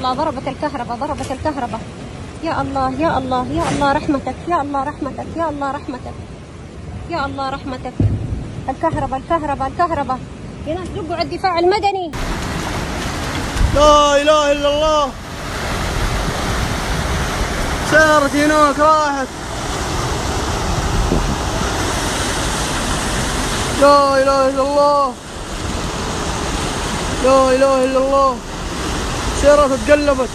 الله ضربت الكهرباء، ضربت الكهرباء. يا الله يا الله يا الله رحمتك، يا الله رحمتك، يا الله رحمتك، يا الله رحمتك. الكهرباء الكهرباء الكهرباء. يا ناس دقوا على الدفاع المدني. لا اله الا الله. سيارتي هناك راحت. لا اله الا الله، لا اله الا الله. سيارة اتقلبت.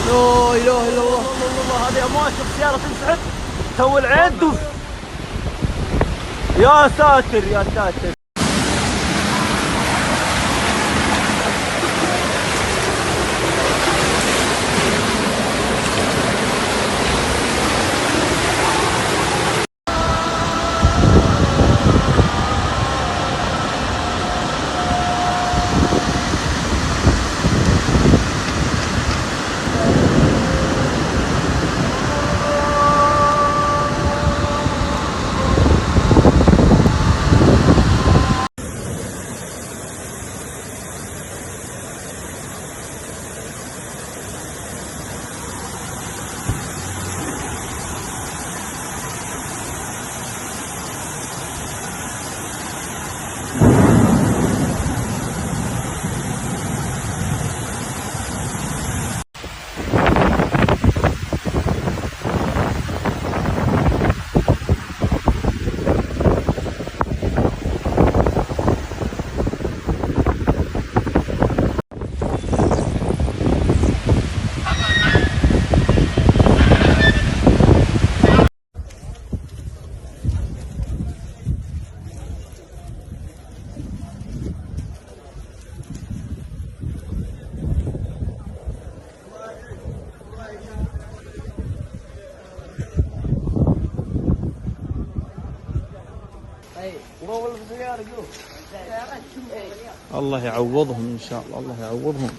لا اله الا الله. هذه امواج سيارة تنسحب تو العد. يا ساتر يا ساتر. الله يعوضهم ان شاء الله، الله يعوضهم.